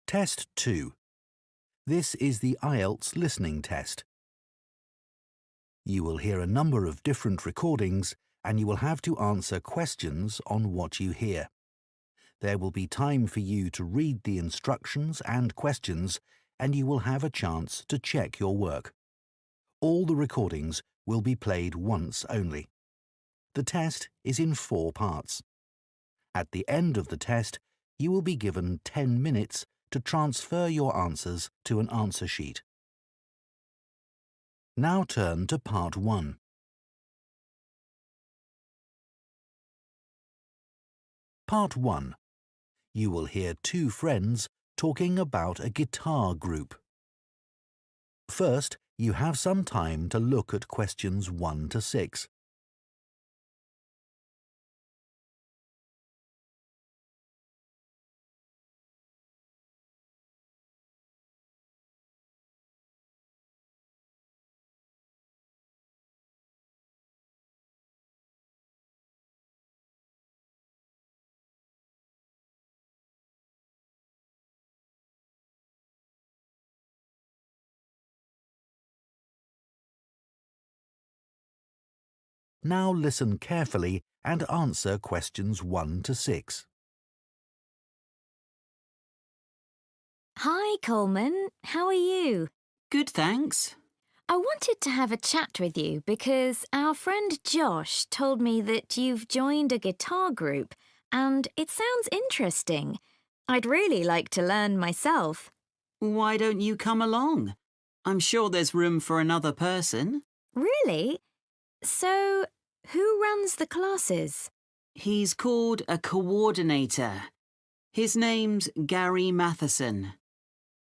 Test 2. This is the IELTS listening test. You will hear a number of different recordings and you will have to answer questions on what you hear. There will be time for you to read the instructions and questions and you will have a chance to check your work. All the recordings will be played once only. The test is in 4 parts. At the end of the test, you will be given 10 minutes to transfer your answers to an answer sheet. Now turn to Part 1. Part 1. You will hear 2 friends talking about a guitar group. First, you have some time to look at questions 1 to 6. Now listen carefully and answer questions 1 to 6. Hi, Coleman. How are you? Good, thanks. I wanted to have a chat with you because our friend Josh told me that you've joined a guitar group and it sounds interesting. I'd really like to learn myself. Why don't you come along? I'm sure there's room for another person. Really? So, who runs the classes? He's called a coordinator. His name's Gary Matheson.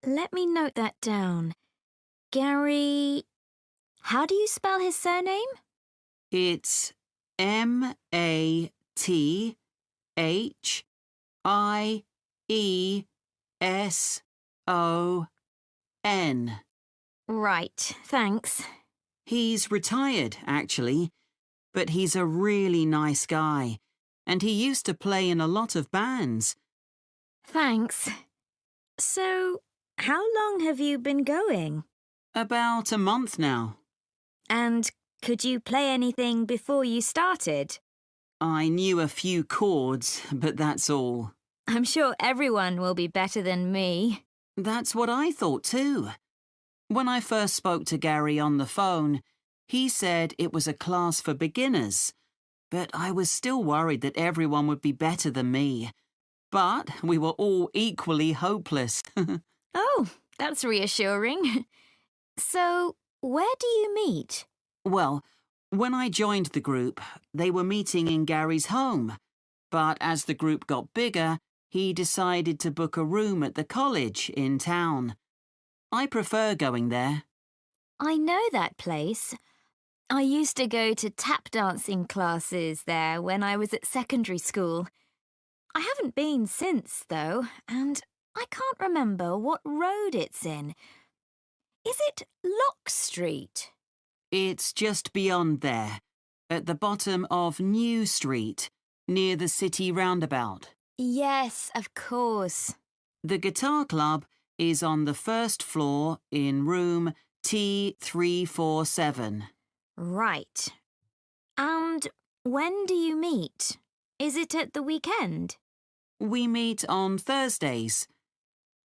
Let me note that down. Gary... How do you spell his surname? It's Matheson. Right, thanks. He's retired, actually, but he's a really nice guy, and he used to play in a lot of bands. Thanks. So, how long have you been going? About a month now. And could you play anything before you started? I knew a few chords, but that's all. I'm sure everyone will be better than me. That's what I thought too. When I first spoke to Gary on the phone, he said it was a class for beginners, but I was still worried that everyone would be better than me. But we were all equally hopeless. Oh, that's reassuring. So, where do you meet? Well, when I joined the group, they were meeting in Gary's home. But as the group got bigger, he decided to book a room at the college in town. I prefer going there. I know that place. I used to go to tap dancing classes there when I was at secondary school. I haven't been since, though, and I can't remember what road it's in. Is it Lock Street? It's just beyond there, at the bottom of New Street, near the city roundabout. Yes, of course. The guitar club is on the first floor in room T347. Right. And when do you meet? Is it at the weekend? We meet on Thursdays.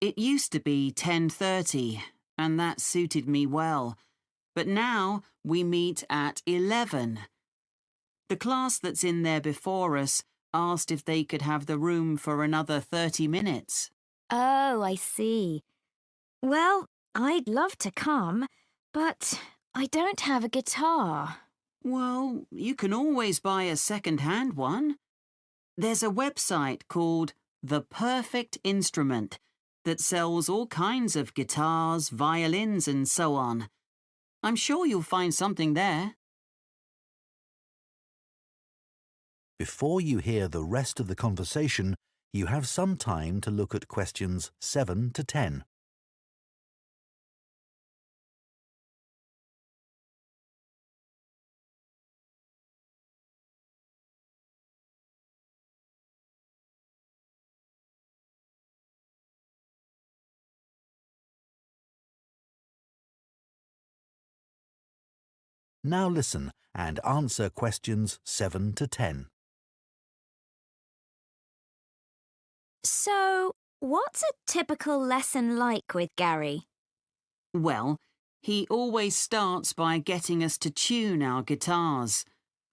It used to be 10:30, and that suited me well. But now we meet at 11. The class that's in there before us asked if they could have the room for another 30 minutes. Oh, I see. Well, I'd love to come, but I don't have a guitar. Well, you can always buy a second-hand one. There's a website called The Perfect Instrument that sells all kinds of guitars, violins and so on. I'm sure you'll find something there. Before you hear the rest of the conversation, you have some time to look at questions 7 to 10. Now listen and answer questions 7 to 10. So, what's a typical lesson like with Gary? Well, he always starts by getting us to tune our guitars.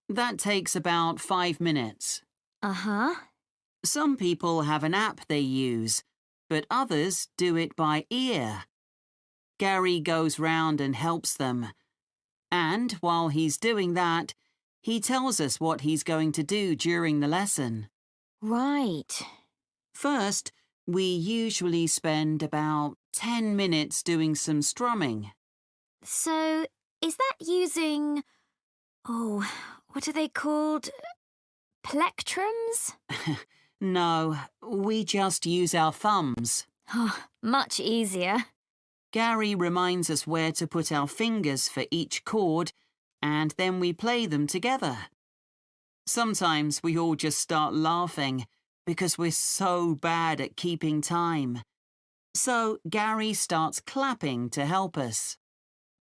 That takes about 5 minutes. Uh-huh. Some people have an app they use, but others do it by ear. Gary goes round and helps them. And while he's doing that, he tells us what he's going to do during the lesson. Right. First, we usually spend about 10 minutes doing some strumming. So, is that using... Oh, what are they called? Plectrums? No, we just use our thumbs. Oh, much easier. Gary reminds us where to put our fingers for each chord, and then we play them together. Sometimes we all just start laughing because we're so bad at keeping time. So Gary starts clapping to help us.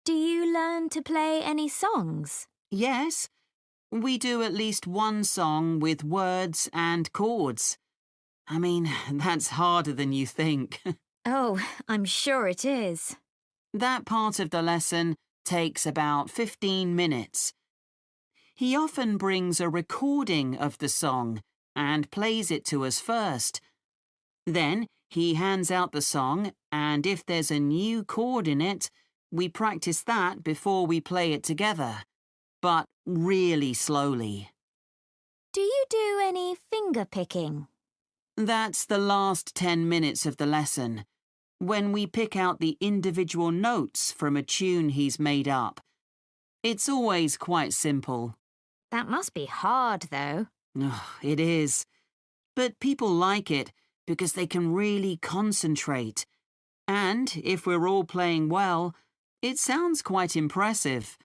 Do you learn to play any songs? Yes, we do at least one song with words and chords. I mean, that's harder than you think. Oh, I'm sure it is. That part of the lesson takes about 15 minutes. He often brings a recording of the song and plays it to us first. Then he hands out the song, and if there's a new chord in it, we practice that before we play it together, but really slowly. Do you do any finger picking? That's the last 10 minutes of the lesson, when we pick out the individual notes from a tune he's made up. It's always quite simple. That must be hard, though. It is. But people like it because they can really concentrate. And if we're all playing well, it sounds quite impressive.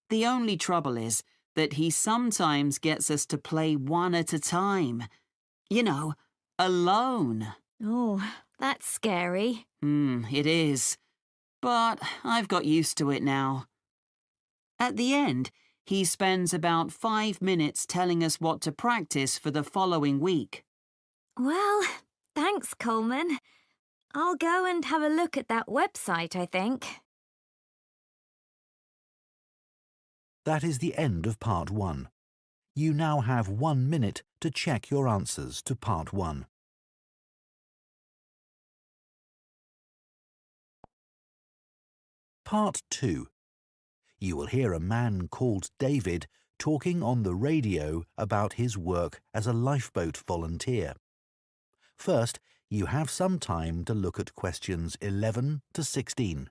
The only trouble is that he sometimes gets us to play one at a time. You know, alone. Oh, that's scary. It is. But I've got used to it now. At the end, he spends about 5 minutes telling us what to practice for the following week. Well, thanks, Coleman. I'll go and have a look at that website, I think. That is the end of Part 1. You now have 1 minute to check your answers to Part 1. Part 2. You will hear a man called David talking on the radio about his work as a lifeboat volunteer. First, you have some time to look at questions 11 to 16.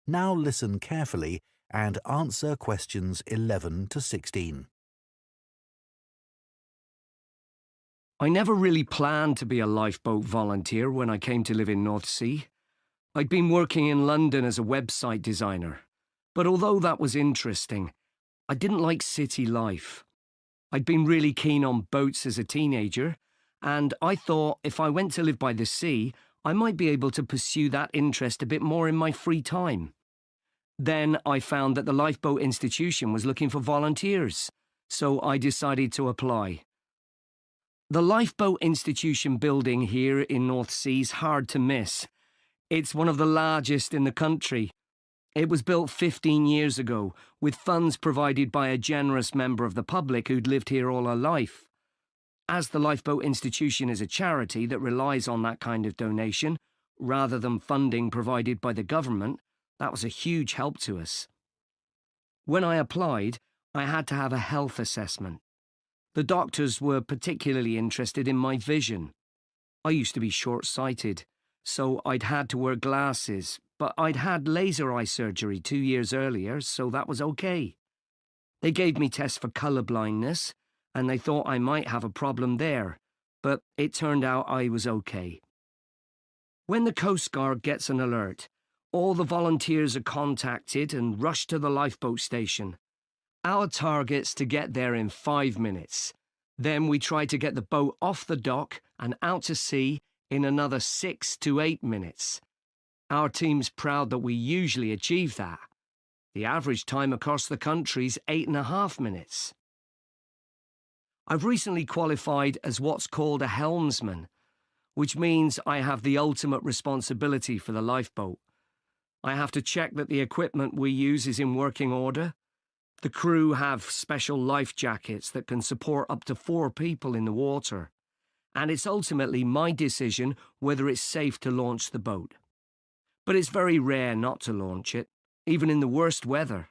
Now listen carefully and answer questions 11 to 16. I never really planned to be a lifeboat volunteer when I came to live in North Sea. I'd been working in London as a website designer, but although that was interesting, I didn't like city life. I'd been really keen on boats as a teenager, and I thought if I went to live by the sea, I might be able to pursue that interest a bit more in my free time. Then I found that the Lifeboat Institution was looking for volunteers, so I decided to apply. The Lifeboat Institution building here in North Sea is hard to miss. It's one of the largest in the country. It was built 15 years ago, with funds provided by a generous member of the public who'd lived here all her life. As the Lifeboat Institution is a charity that relies on that kind of donation, rather than funding provided by the government, that was a huge help to us. When I applied, I had to have a health assessment. The doctors were particularly interested in my vision. I used to be short-sighted, so I'd had to wear glasses, but I'd had laser eye surgery 2 years earlier, so that was okay. They gave me tests for colour blindness, and they thought I might have a problem there, but it turned out I was okay. When the Coast Guard gets an alert, all the volunteers are contacted and rushed to the lifeboat station. Our target's to get there in 5 minutes. Then we try to get the boat off the dock and out to sea in another 6 to 8 minutes. Our team's proud that we usually achieve that. The average time across the country's 8.5 minutes. I've recently qualified as what's called a helmsman, which means I have the ultimate responsibility for the lifeboat. I have to check that the equipment we use is in working order. The crew have special life jackets that can support up to 4 people in the water, and it's ultimately my decision whether it's safe to launch the boat. But it's very rare not to launch it, even in the worst weather.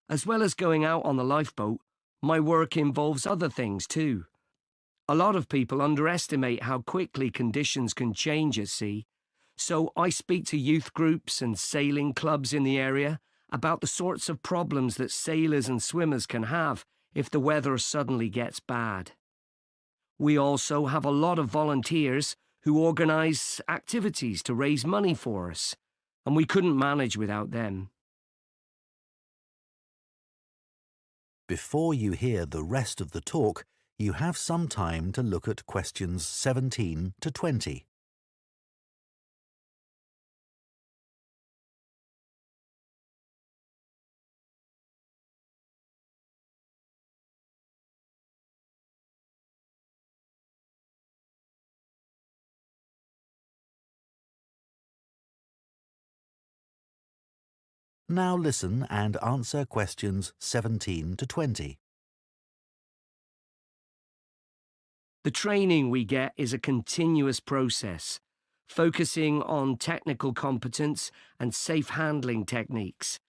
As well as going out on the lifeboat, my work involves other things too. A lot of people underestimate how quickly conditions can change at sea, so I speak to youth groups and sailing clubs in the area about the sorts of problems that sailors and swimmers can have if the weather suddenly gets bad. We also have a lot of volunteers who organise activities to raise money for us, and we couldn't manage without them. Before you hear the rest of the talk, you have some time to look at questions 17 to 20. Now listen and answer questions 17 to 20. The training we get is a continuous process, focusing on technical competence and safe handling techniques,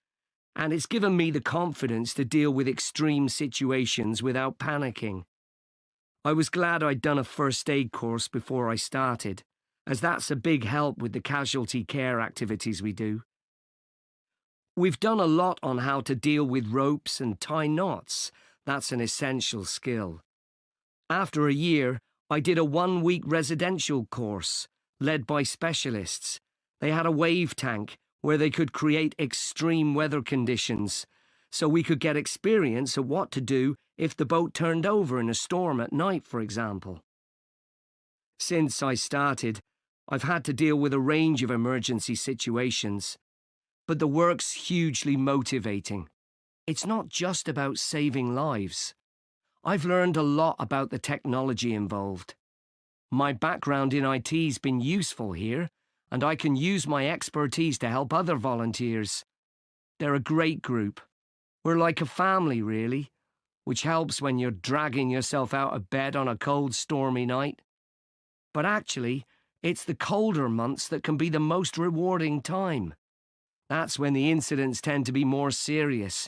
and it's given me the confidence to deal with extreme situations without panicking. I was glad I'd done a first aid course before I started, as that's a big help with the casualty care activities we do. We've done a lot on how to deal with ropes and tie knots. That's an essential skill. After a year, I did a 1-week residential course, led by specialists. They had a wave tank where they could create extreme weather conditions, so we could get experience of what to do if the boat turned over in a storm at night, for example. Since I started, I've had to deal with a range of emergency situations, but the work's hugely motivating. It's not just about saving lives. I've learned a lot about the technology involved. My background in IT's been useful here, and I can use my expertise to help other volunteers. They're a great group. We're like a family, really, which helps when you're dragging yourself out of bed on a cold, stormy night. But actually, it's the colder months that can be the most rewarding time. That's when the incidents tend to be more serious,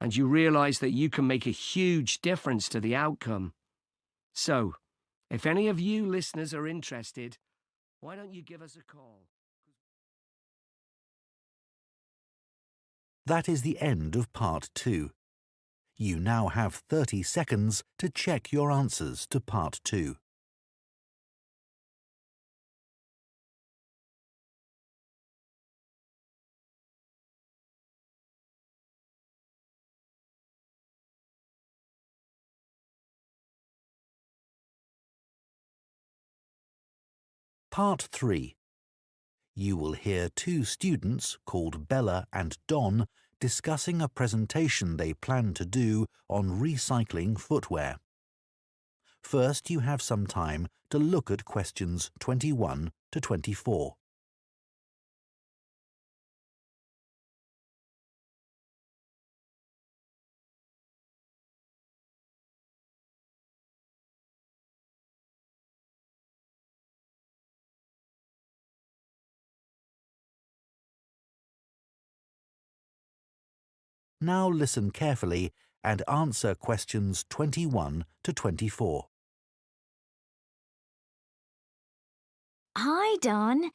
and you realise that you can make a huge difference to the outcome. So, if any of you listeners are interested, why don't you give us a call? That is the end of part 2. You now have 30 seconds to check your answers to part 2. Part 3. You will hear 2 students called Bella and Don discussing a presentation they plan to do on recycling footwear. First, you have some time to look at questions 21 to 24. Now listen carefully and answer questions 21 to 24. Hi, Don.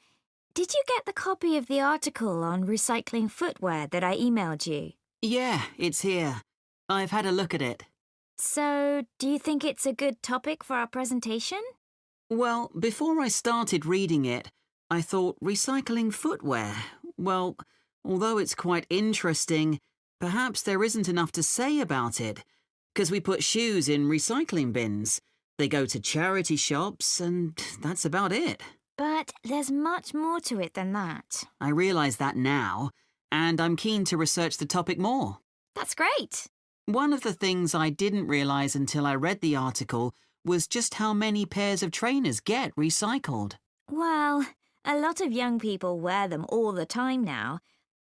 Did you get the copy of the article on recycling footwear that I emailed you? Yeah, it's here. I've had a look at it. So, do you think it's a good topic for our presentation? Well, before I started reading it, I thought recycling footwear. Well, although it's quite interesting, perhaps there isn't enough to say about it, because we put shoes in recycling bins. They go to charity shops, and that's about it. But there's much more to it than that. I realise that now, and I'm keen to research the topic more. That's great. One of the things I didn't realise until I read the article was just how many pairs of trainers get recycled. Well, a lot of young people wear them all the time now.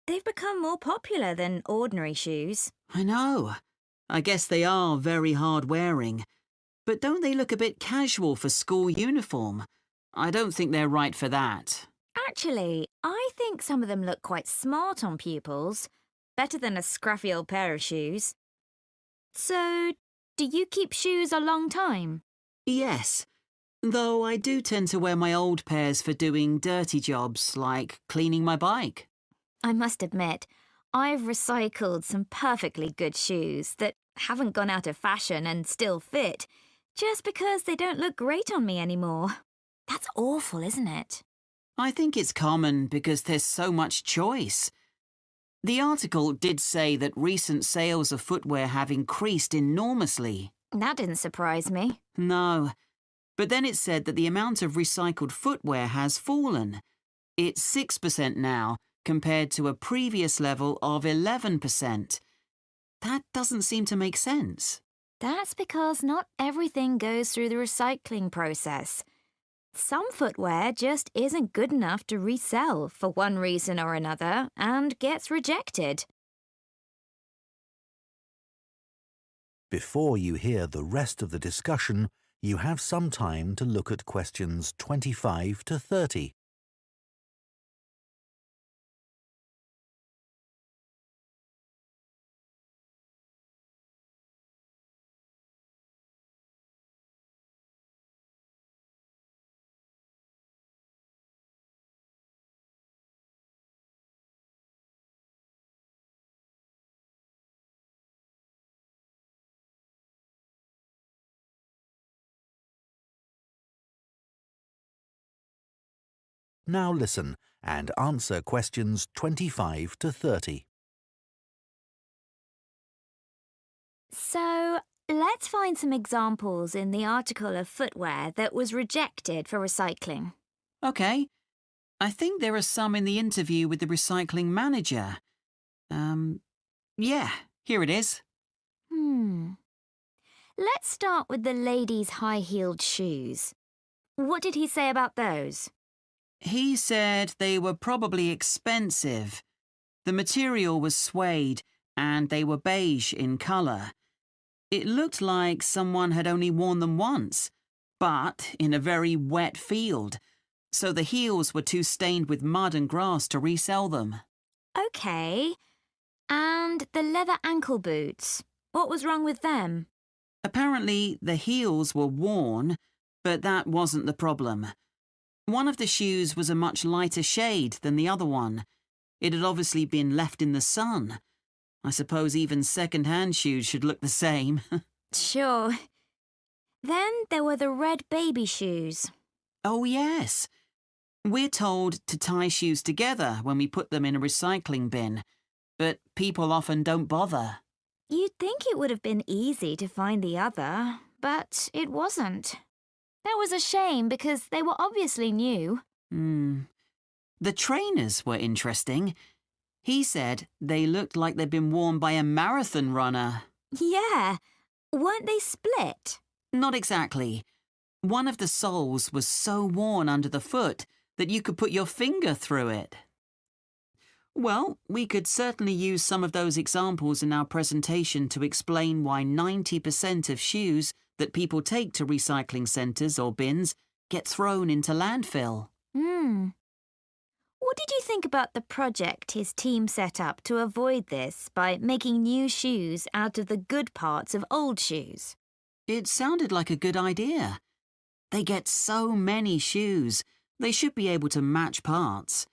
They've become more popular than ordinary shoes. I know. I guess they are very hard-wearing. But don't they look a bit casual for school uniform? I don't think they're right for that. Actually, I think some of them look quite smart on pupils. Better than a scruffy old pair of shoes. So, do you keep shoes a long time? Yes, though I do tend to wear my old pairs for doing dirty jobs like cleaning my bike. I must admit, I've recycled some perfectly good shoes that haven't gone out of fashion and still fit, just because they don't look great on me anymore. That's awful, isn't it? I think it's common because there's so much choice. The article did say that recent sales of footwear have increased enormously. That didn't surprise me. No, but then it said that the amount of recycled footwear has fallen. It's 6% now, compared to a previous level of 11%. That doesn't seem to make sense. That's because not everything goes through the recycling process. Some footwear just isn't good enough to resell for one reason or another and gets rejected. Before you hear the rest of the discussion, you have some time to look at questions 25 to 30. Now listen and answer questions 25 to 30. So, let's find some examples in the article of footwear that was rejected for recycling. OK. I think there are some in the interview with the recycling manager. Yeah, here it is. Let's start with the ladies' high-heeled shoes. What did he say about those? He said they were probably expensive. The material was suede and they were beige in colour. It looked like someone had only worn them once, but in a very wet field, so the heels were too stained with mud and grass to resell them. OK. And the leather ankle boots. What was wrong with them? Apparently, the heels were worn, but that wasn't the problem. One of the shoes was a much lighter shade than the other one. It had obviously been left in the sun. I suppose even second-hand shoes should look the same. Sure. Then there were the red baby shoes. Oh, yes. We're told to tie shoes together when we put them in a recycling bin, but people often don't bother. You'd think it would have been easy to find the other, but it wasn't. That was a shame because they were obviously new. The trainers were interesting. He said they looked like they'd been worn by a marathon runner. Yeah. Weren't they split? Not exactly. One of the soles was so worn under the foot that you could put your finger through it. Well, we could certainly use some of those examples in our presentation to explain why 90% of shoes that people take to recycling centres or bins get thrown into landfill. What did you think about the project his team set up to avoid this by making new shoes out of the good parts of old shoes? It sounded like a good idea. They get so many shoes, they should be able to match parts.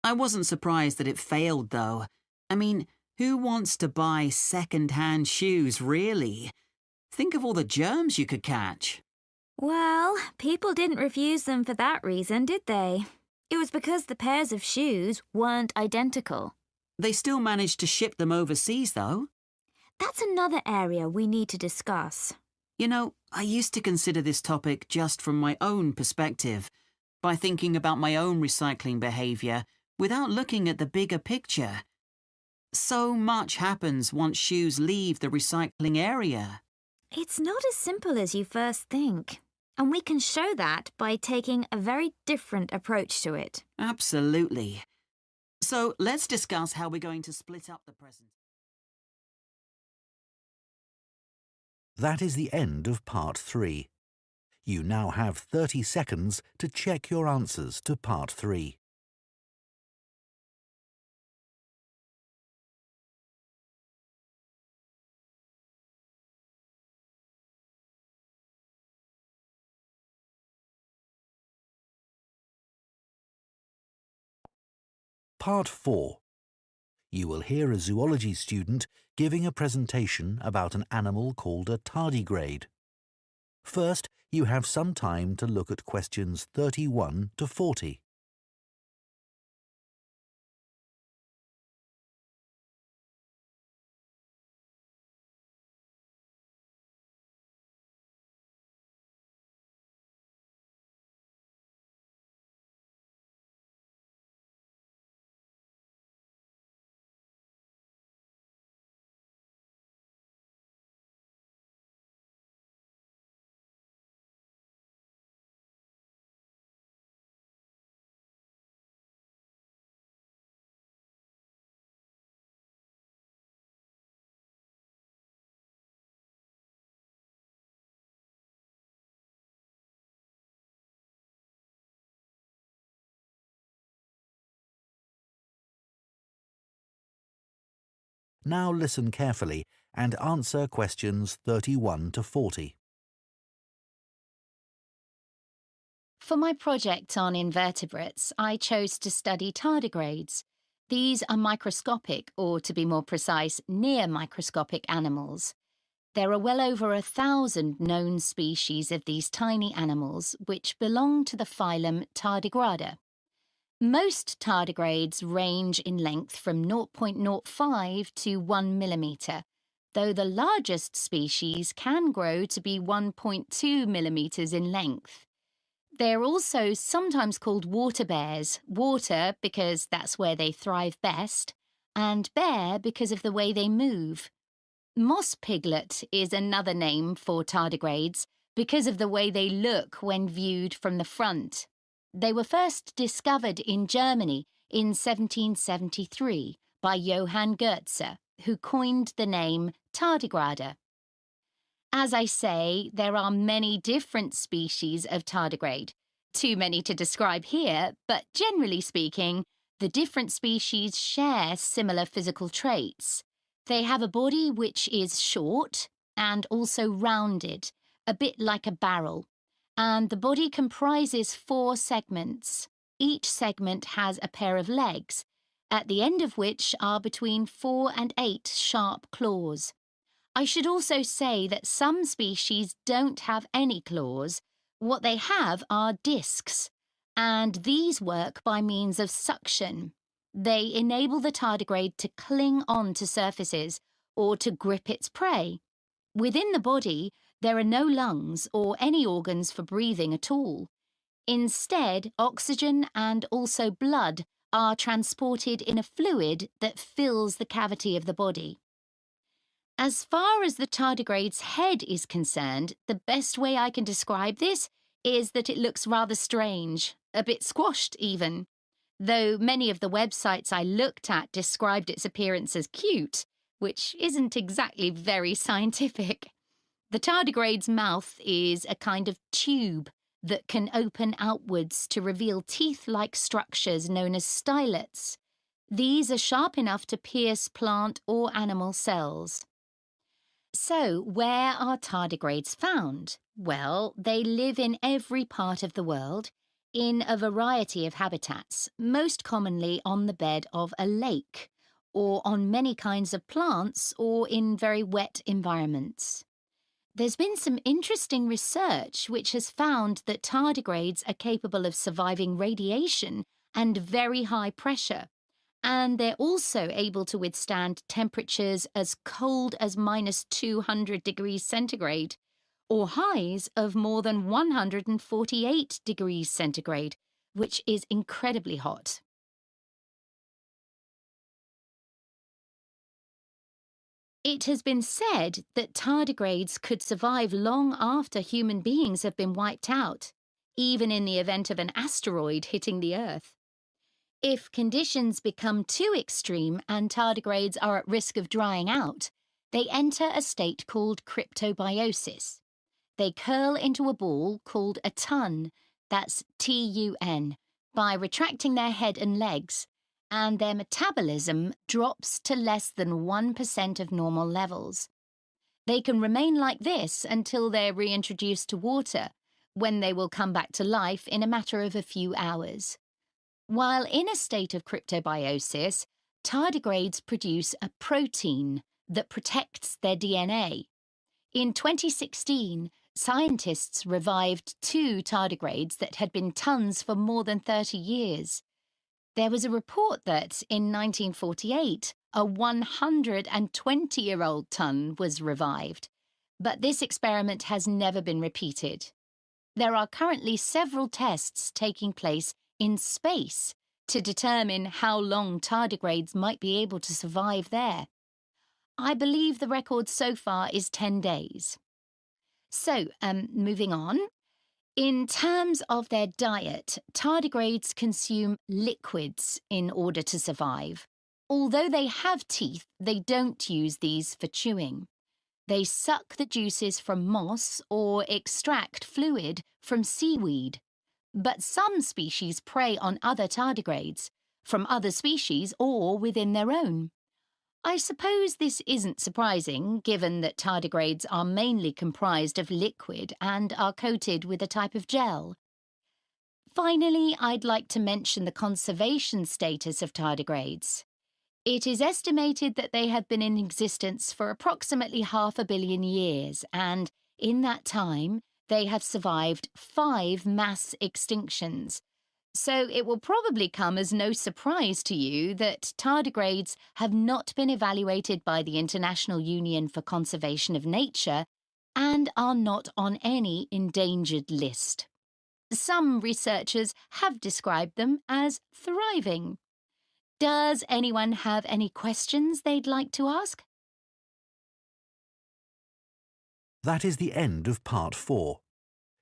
I wasn't surprised that it failed, though. I mean, who wants to buy second-hand shoes, really? Think of all the germs you could catch. Well, people didn't refuse them for that reason, did they? It was because the pairs of shoes weren't identical. They still managed to ship them overseas, though. That's another area we need to discuss. You know, I used to consider this topic just from my own perspective, by thinking about my own recycling behaviour without looking at the bigger picture. So much happens once shoes leave the recycling area. It's not as simple as you first think, and we can show that by taking a very different approach to it. Absolutely. So let's discuss how we're going to split up the present. That is the end of part 3. You now have 30 seconds to check your answers to part 3. Part 4. You will hear a zoology student giving a presentation about an animal called a tardigrade. First, you have some time to look at questions 31 to 40. Now listen carefully and answer questions 31 to 40. For my project on invertebrates, I chose to study tardigrades. These are microscopic, or to be more precise, near microscopic animals. There are well over 1,000 known species of these tiny animals, which belong to the phylum Tardigrada. Most tardigrades range in length from 0.05 to 1 millimetre, though the largest species can grow to be 1.2 millimetres in length. They're also sometimes called water bears, water because that's where they thrive best, and bear because of the way they move. Moss piglet is another name for tardigrades because of the way they look when viewed from the front. They were first discovered in Germany in 1773 by Johann Goetze, who coined the name tardigrade. As I say, there are many different species of tardigrade. Too many to describe here, but generally speaking, the different species share similar physical traits. They have a body which is short and also rounded, a bit like a barrel. And the body comprises 4 segments. Each segment has a pair of legs, at the end of which are between 4 and 8 sharp claws. I should also say that some species don't have any claws. What they have are discs, and these work by means of suction. They enable the tardigrade to cling on to surfaces or to grip its prey. Within the body, there are no lungs or any organs for breathing at all. Instead, oxygen and also blood are transported in a fluid that fills the cavity of the body. As far as the tardigrade's head is concerned, the best way I can describe this is that it looks rather strange, a bit squashed even. Though many of the websites I looked at described its appearance as cute, which isn't exactly very scientific. The tardigrade's mouth is a kind of tube, that can open outwards to reveal teeth-like structures known as stylets. These are sharp enough to pierce plant or animal cells. So, where are tardigrades found? Well, they live in every part of the world, in a variety of habitats, most commonly on the bed of a lake, or on many kinds of plants, or in very wet environments. There's been some interesting research which has found that tardigrades are capable of surviving radiation and very high pressure, and they're also able to withstand temperatures as cold as -200 degrees centigrade, or highs of more than 148 degrees centigrade, which is incredibly hot. It has been said that tardigrades could survive long after human beings have been wiped out, even in the event of an asteroid hitting the Earth. If conditions become too extreme and tardigrades are at risk of drying out, they enter a state called cryptobiosis. They curl into a ball called a tun, that's T-U-N, by retracting their head and legs, and their metabolism drops to less than 1% of normal levels. They can remain like this until they're reintroduced to water, when they will come back to life in a matter of a few hours. While in a state of cryptobiosis, tardigrades produce a protein that protects their DNA. In 2016, scientists revived 2 tardigrades that had been tuns for more than 30 years. There was a report that, in 1948, a 120-year-old tun was revived, but this experiment has never been repeated. There are currently several tests taking place in space to determine how long tardigrades might be able to survive there. I believe the record so far is 10 days. So, moving on. In terms of their diet, tardigrades consume liquids in order to survive. Although they have teeth, they don't use these for chewing. They suck the juices from moss or extract fluid from seaweed. But some species prey on other tardigrades, from other species or within their own. I suppose this isn't surprising, given that tardigrades are mainly comprised of liquid and are coated with a type of gel. Finally, I'd like to mention the conservation status of tardigrades. It is estimated that they have been in existence for approximately 500 million years, and in that time, they have survived 5 mass extinctions. So it will probably come as no surprise to you that tardigrades have not been evaluated by the International Union for Conservation of Nature and are not on any endangered list. Some researchers have described them as thriving. Does anyone have any questions they'd like to ask? That is the end of Part 4.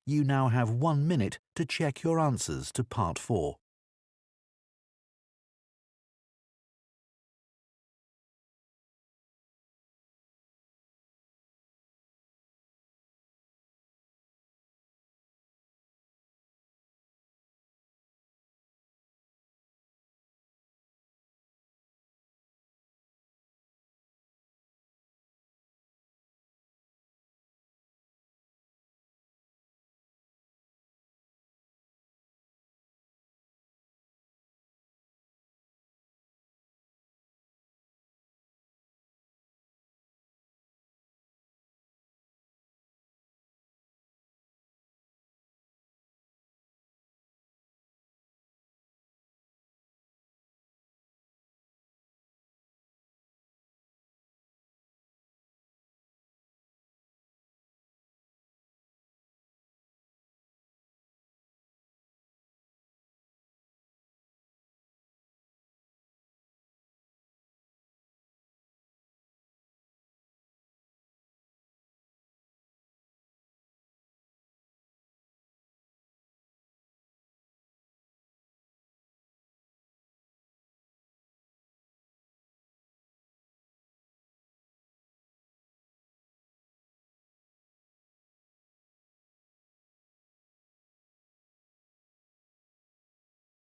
You now have 1 minute to check your answers to Part 4.